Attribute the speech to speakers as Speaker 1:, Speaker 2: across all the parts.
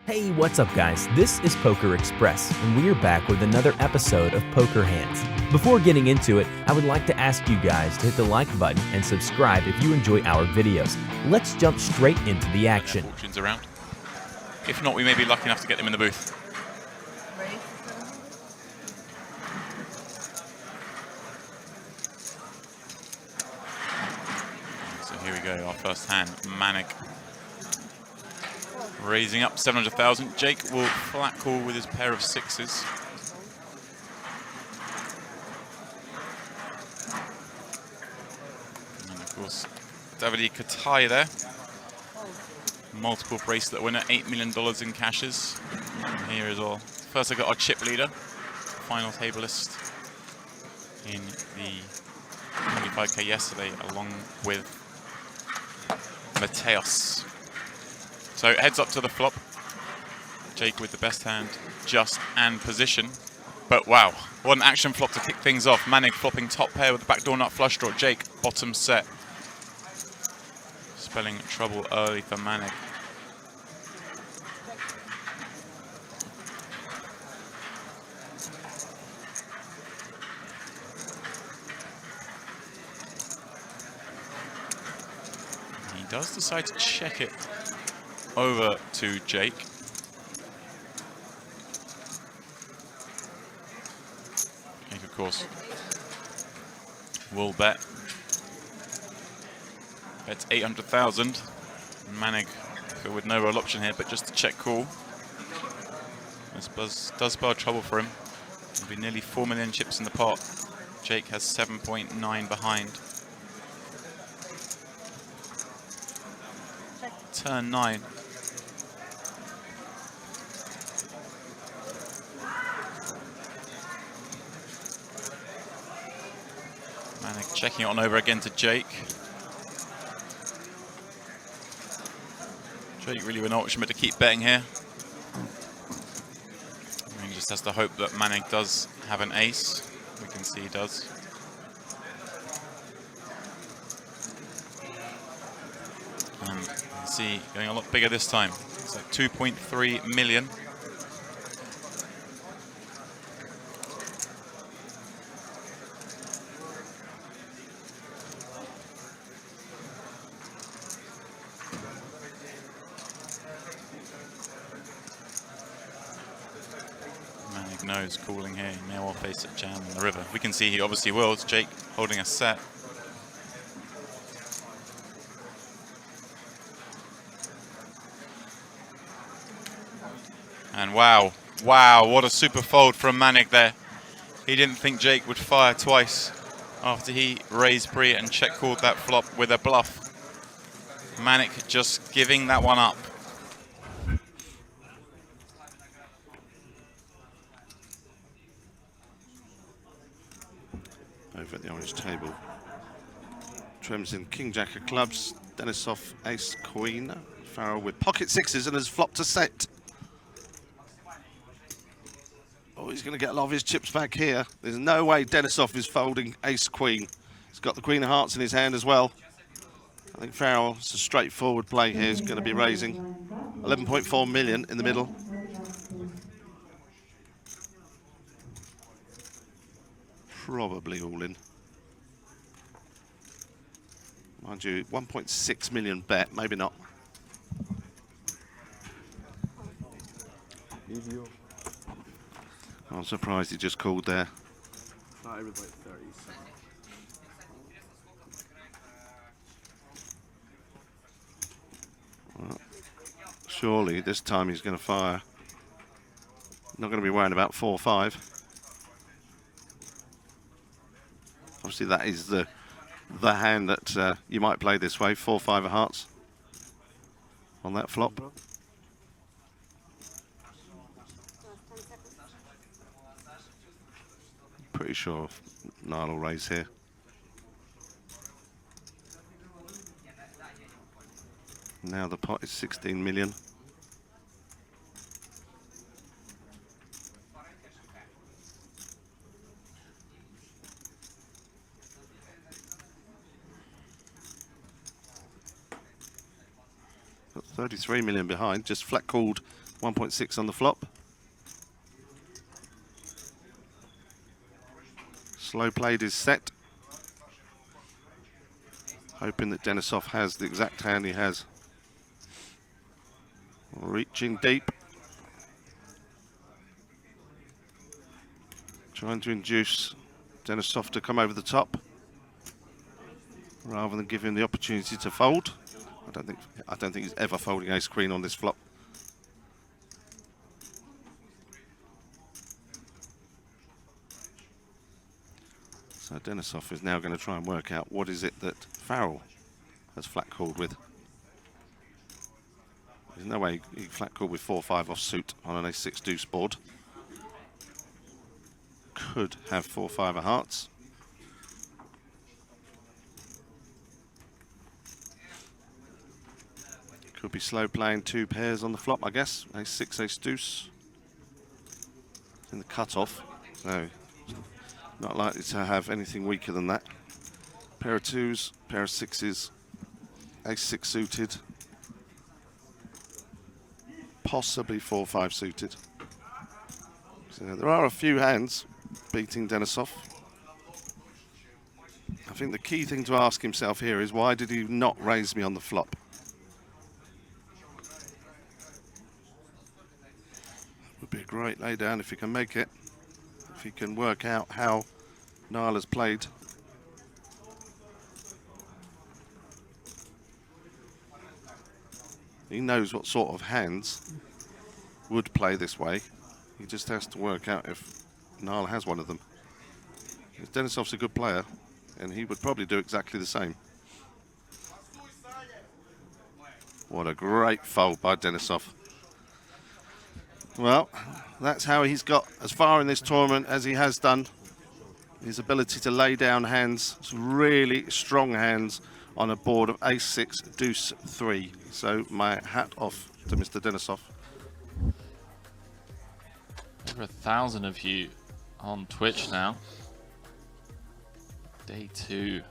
Speaker 1: Hey, what's up guys? This is Poker Express, and we are back with another episode of Poker Hands. Before getting into it, I would like to ask you guys to hit the like button and subscribe if you enjoy our videos. Let's jump straight into the action.
Speaker 2: Fortunes around. If not, we may be lucky enough to get them in the booth. So here we go, our first hand, Manic. Raising up 700,000. Jake will flat call with his pair of sixes. And of course, Davide Katai there. Multiple bracelet winner, $8 million in cashes. And here is all. First, I got our chip leader, final table list in the 25K yesterday, along with Mateos. So heads up to the flop. Jake with the best hand, just and position. But wow, what an action flop to kick things off. Manig flopping top pair with the backdoor nut flush draw. Jake, bottom set. Spelling trouble early for Manig. He does decide to check it over to Jake. Jake, of course, will bet. Bets 800,000. Manig with no roll option here, but just to check call. This does spell trouble for him. It'll be nearly 4 million chips in the pot. Jake has 7.9 behind. Turn 9. Manig checking it on over again to Jake. Jake really with no option but to keep betting here. He just has to hope that Manig does have an ace. We can see he does. And you can see going a lot bigger this time. It's like 2.3 million. Manig knows calling here. He may well face a jam on the river. We can see he obviously will. It's Jake holding a set. And wow, what a super fold from Manig there. He didn't think Jake would fire twice after he raised pre and check called that flop with a bluff. Manig just giving that one up.
Speaker 3: Over at the orange table, Trem's in King Jack of clubs, Denisov ace queen, Farrell with pocket sixes and has flopped a set. Oh, he's going to get a lot of his chips back here. There's no way Denisov is folding ace queen. He's got the queen of hearts in his hand as well. I think Farrell, it's a straightforward play here, is going to be raising 11.4 million in the middle. Probably all in. Mind you, 1.6 million bet, maybe not. I'm surprised he just called there. Well, surely this time he's going to fire. Not going to be worrying about 4-5. Obviously, that is the hand that you might play this way. 4-5 of hearts on that flop. Pretty sure Niall will raise here. Now the pot is 16 million. Got 33 million behind, just flat called 1.6 on the flop. Slow played is set. Hoping that Denisov has the exact hand he has. Reaching deep. Trying to induce Denisov to come over the top rather than give him the opportunity to fold. I don't think he's ever folding ace queen on this flop. So Denisov is now going to try and work out what is it that Farrell has flat called with. There's no way he flat called with 4-5 off suit on an ace-6 deuce board. Could have 4-5 of hearts. Could be slow playing 2 pairs on the flop, I guess. Ace-6, ace-deuce. In the cutoff, so not likely to have anything weaker than that. Pair of 2s, pair of 6s, ace-6 suited. Possibly 4-5 suited. So there are a few hands beating Denisov. I think the key thing to ask himself here is, why did he not raise me on the flop? Would be a great laydown if he can make it. If he can work out how Niall has played. He knows what sort of hands would play this way. He just has to work out if Niall has one of them. Denisov's a good player, and he would probably do exactly the same. What a great fold by Denisov. Well, that's how he's got as far in this tournament as he has done. His ability to lay down hands, some really strong hands on a board of ace-6, deuce-3. So my hat off to Mr. Denisov.
Speaker 4: Over 1,000 of you on Twitch now. Day 2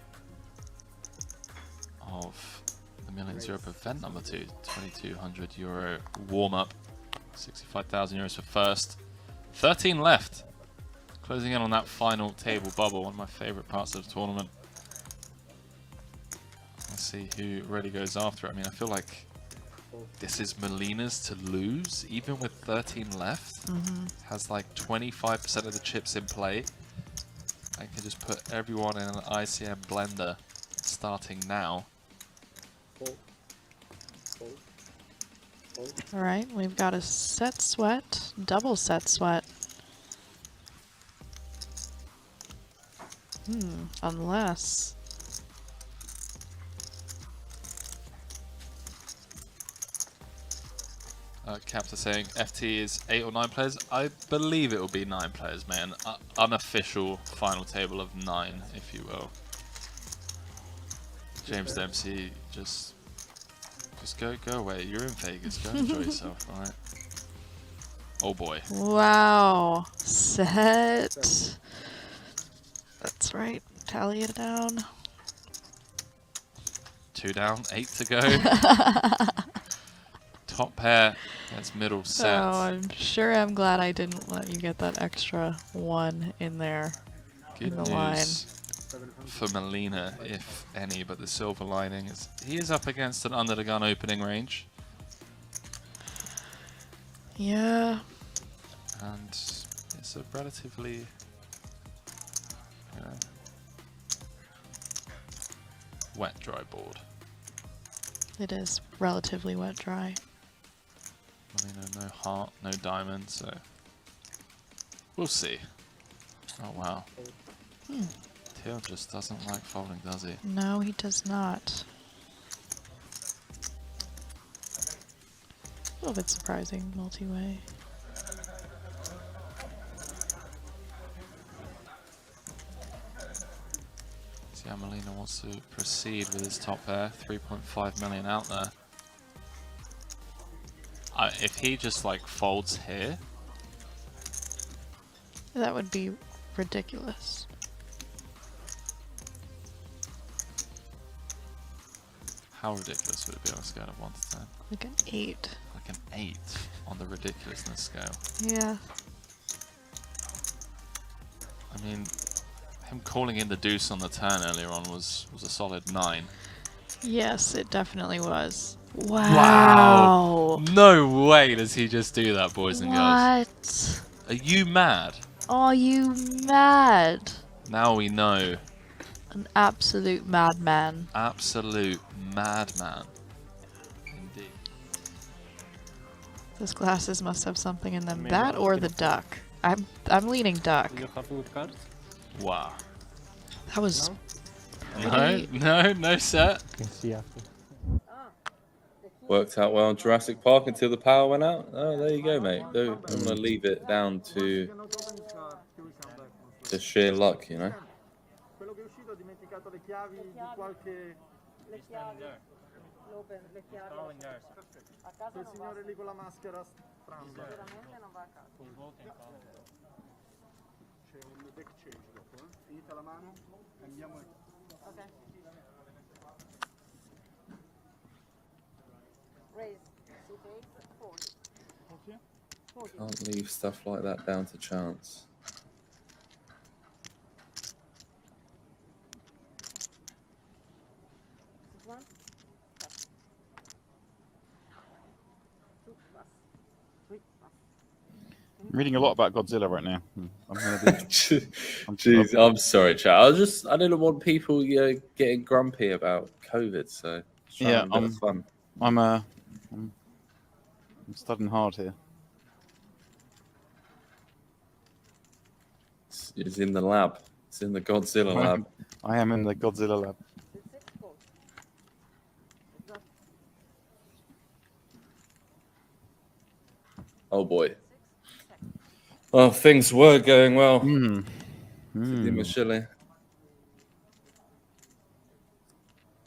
Speaker 4: of the Millions Europe event number 2. €2,200 warm-up. 65,000 euros for first. 13 left. Closing in on that final table bubble, one of my favorite parts of the tournament. Let's see who really goes after it. I mean, I feel like this is Melina's to lose, even with 13 left. Has like 25% of the chips in play. I can just put everyone in an ICM blender starting now.
Speaker 5: All right, we've got a set sweat, double set sweat. Unless...
Speaker 4: Capta saying FT is 8 or 9 players. I believe it will be 9 players, man. Unofficial final table of 9, if you will. James Dempsey, just go away. You're in Vegas. Go enjoy yourself. All right. Oh boy.
Speaker 5: Wow. Set. That's right. Tally it down.
Speaker 4: 2 down, 8 to go. Top pair. That's middle set.
Speaker 5: Oh, I'm glad I didn't let you get that extra 1 in there.
Speaker 4: Good
Speaker 5: in the
Speaker 4: news
Speaker 5: line.
Speaker 4: for Melina, if any, but the silver lining is he is up against an under the gun opening range.
Speaker 5: Yeah.
Speaker 4: And it's a relatively wet dry board.
Speaker 5: It is relatively wet dry.
Speaker 4: Melina, no heart, no diamond, so we'll see. Oh wow. Teal just doesn't like folding, does he?
Speaker 5: No, he does not. A little bit surprising, multi-way.
Speaker 4: See how Melina wants to proceed with his top pair. 3.5 million out there. If he just like folds here,
Speaker 5: That would be ridiculous.
Speaker 4: how ridiculous would it be on a scale of 1 to 10?
Speaker 5: Like an 8.
Speaker 4: Like like an 8 on the ridiculousness scale.
Speaker 5: Yeah.
Speaker 4: I mean, him calling in the deuce on the turn earlier on was a solid 9.
Speaker 5: Yes, it definitely was. Wow.
Speaker 4: No way does he just do that, boys and girls.
Speaker 5: What?
Speaker 4: Are you mad?
Speaker 5: Are you mad?
Speaker 4: Now we know.
Speaker 5: An absolute madman.
Speaker 4: Absolute madman. Indeed.
Speaker 5: Those glasses must have something in them. That or the duck. I'm leaning duck.
Speaker 4: Wow.
Speaker 5: That was pretty...
Speaker 4: No, sir.
Speaker 6: Worked out well in Jurassic Park until the power went out. Oh, there you go, mate. Don't want to leave it down to sheer luck, you know. Can't leave stuff like that down to chance.
Speaker 7: I'm reading a lot about Godzilla right now. I'm gonna be.
Speaker 6: Jeez, I'm sorry, chat. I didn't want people, getting grumpy about COVID. So
Speaker 7: Yeah,
Speaker 6: fun.
Speaker 7: I'm studying hard here.
Speaker 6: It's in the lab. It's in the Godzilla lab.
Speaker 7: I am in the Godzilla lab.
Speaker 6: Oh boy. Oh, things were going well.
Speaker 7: Mm.
Speaker 6: Michele.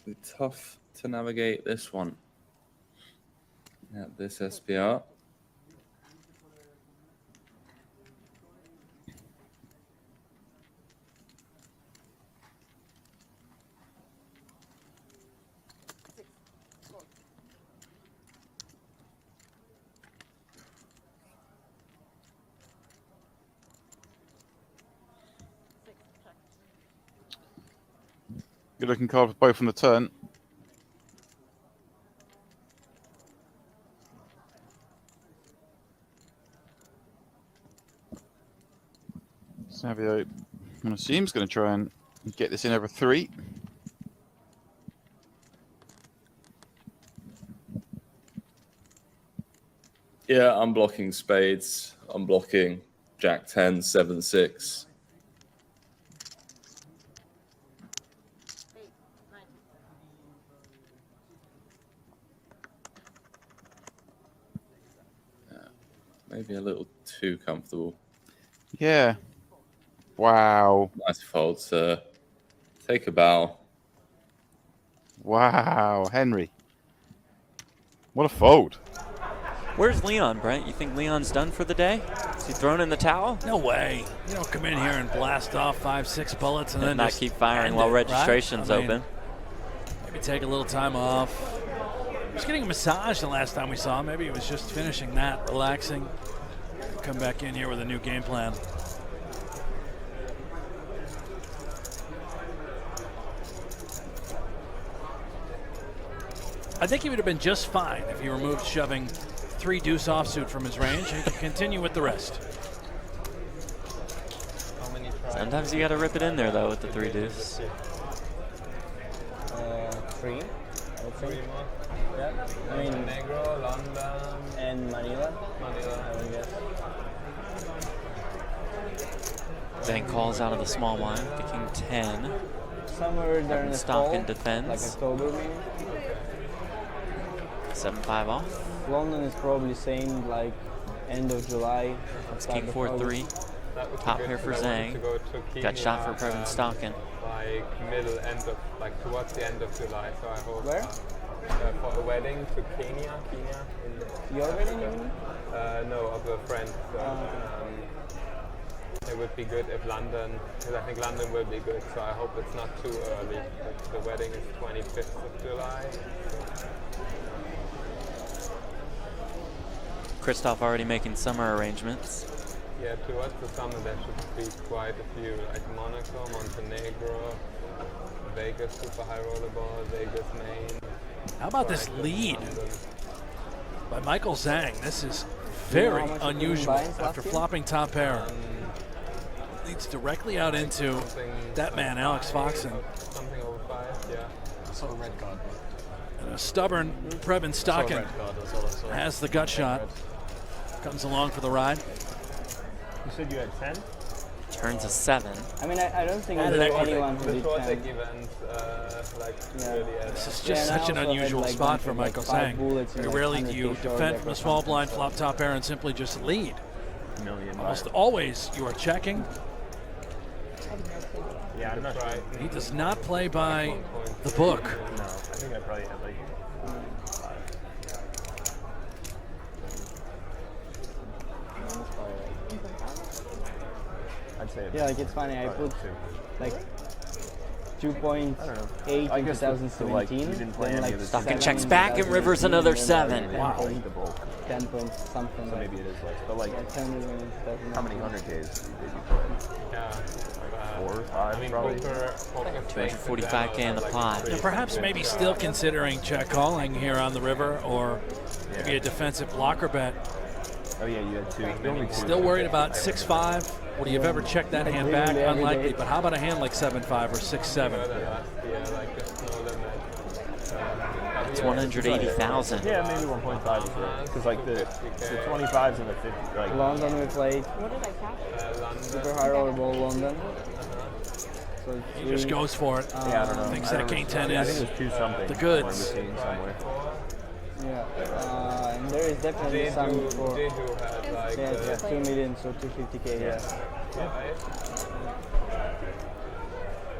Speaker 6: It's tough to navigate this one. Yeah, this SPR.
Speaker 7: Good looking card for both on the turn. Savio, I assume, is going to try and get this in over 3.
Speaker 6: Yeah, I'm blocking spades. I'm blocking Jack 10, 7, 6. Maybe a little too comfortable.
Speaker 7: Yeah. Wow.
Speaker 6: Nice fold, sir. Take a bow.
Speaker 7: Wow, Henry. What a fold.
Speaker 8: Where's Leon, Brent? You think Leon's done for the day? Is he thrown in the towel?
Speaker 9: No way. You don't come in here and blast off 5, 6 bullets and then
Speaker 8: not
Speaker 9: just
Speaker 8: keep firing
Speaker 9: end
Speaker 8: while
Speaker 9: it,
Speaker 8: registration's
Speaker 9: right? I mean,
Speaker 8: open.
Speaker 9: Maybe take a little time off. He was getting a massage the last time we saw him. Maybe he was just finishing that, relaxing. Come back in here with a new game plan. I think he would have been just fine if he removed shoving 3 deuce offsuit from his range and could continue with the rest.
Speaker 8: Sometimes you got to rip it in there, though, with the 3 deuce.
Speaker 10: 3, I would say. Yeah. I mean, Negro, London, and Manila. I would guess.
Speaker 8: Then calls out of the small blind, the king 10.
Speaker 10: Somewhere there in the fall,
Speaker 8: Stockton defends.
Speaker 10: like October maybe.
Speaker 8: 7-5 off.
Speaker 10: London is probably same like end of July.
Speaker 8: It's king 4-3. Top pair for Zhang. Got shot for Previn Stockton.
Speaker 11: Like towards the end of July. So I hope.
Speaker 10: Where?
Speaker 11: For a wedding to Kenya.
Speaker 10: Your wedding, you mean?
Speaker 11: No, of a friend. So, it would be good if London, because I think London will be good. So I hope it's not too early. The wedding is 25th of July. So.
Speaker 8: Christoph already making summer arrangements.
Speaker 11: Yeah, towards the summer there should be quite a few, like Monaco, Montenegro, Vegas Super High Rollerball, Vegas Main.
Speaker 9: How about this lead by Michael Zhang? This is very unusual after flopping top pair. Leads directly out into that man, Alex Foxen.
Speaker 11: Something over 5, yeah.
Speaker 12: So red card.
Speaker 9: And a stubborn Preben Stocken has the gut shot. Comes along for the ride.
Speaker 10: You said you had 10?
Speaker 8: Turns a 7.
Speaker 10: I mean, I don't think
Speaker 9: And
Speaker 10: there's
Speaker 9: an
Speaker 10: anyone who
Speaker 11: The
Speaker 10: did
Speaker 11: short
Speaker 10: 10.
Speaker 11: deck event, really
Speaker 9: This is
Speaker 10: Yeah,
Speaker 9: just
Speaker 10: and I
Speaker 9: such an
Speaker 10: also had,
Speaker 9: unusual
Speaker 10: like,
Speaker 9: spot
Speaker 10: bunch
Speaker 9: for
Speaker 10: of, like,
Speaker 9: Michael
Speaker 10: 5
Speaker 9: Zhang.
Speaker 10: bullets in,
Speaker 9: Very
Speaker 10: like,
Speaker 9: rarely do
Speaker 10: 100K
Speaker 9: you
Speaker 10: short
Speaker 9: defend
Speaker 10: deck
Speaker 9: from
Speaker 10: or
Speaker 9: a small
Speaker 10: something,
Speaker 9: blind,
Speaker 10: so-
Speaker 9: flop top pair, and simply just lead.
Speaker 10: Million
Speaker 9: Almost always you are checking.
Speaker 10: Yeah, I'm not sure.
Speaker 9: He does not play by the book.
Speaker 10: No, I think I probably had like 5. I'd say yeah, like it's funny. I put like 2.8 in 2017.
Speaker 8: Stocken checks back and rivers another 7.
Speaker 10: Wow. 10 point something. So maybe it is less, but like how many 100Ks did you play?
Speaker 11: Yeah.
Speaker 10: 4 or 5 probably.
Speaker 8: 245K in the pot.
Speaker 9: Yeah, perhaps maybe still considering check calling here on the river, or maybe a defensive blocker bet.
Speaker 10: Oh yeah, you had 2.
Speaker 9: Still worried about 6-5. Would you have ever checked that hand back? Unlikely, but how about a hand like 7-5 or 6-7?
Speaker 8: It's 180,000.
Speaker 10: Yeah, maybe 1.5 is right. Because like the 25s and the 50, like London we played. What did I catch? Super High Rollerball London. So
Speaker 9: He just goes for it.
Speaker 10: Yeah, I don't know.
Speaker 9: Thinks that King 10
Speaker 10: I
Speaker 9: is
Speaker 10: think it was 2 something.
Speaker 9: the goods.
Speaker 10: Somewhere. Yeah, and there is definitely some for. Yeah, 2 million, so 250K. Yeah.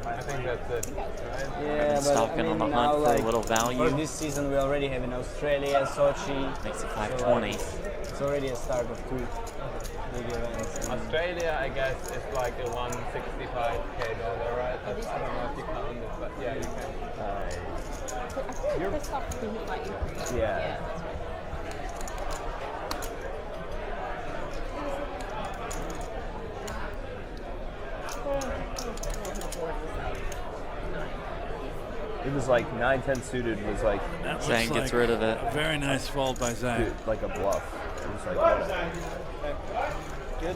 Speaker 11: I think that's it, right?
Speaker 10: Yeah, but
Speaker 8: Stocken on the hunt for a little value.
Speaker 10: For this season, we already have in Australia, Sochi.
Speaker 8: Makes it 520.
Speaker 10: It's already a start of 2 big events.
Speaker 11: Australia, I guess, is like a $165K, right? That's, I don't know if you count it, but yeah, you can.
Speaker 10: Yeah. It was like 9-10 suited was like
Speaker 9: Zhang
Speaker 8: gets rid of it.
Speaker 9: A very nice fold by Zhang.
Speaker 10: Like a bluff. It was like good.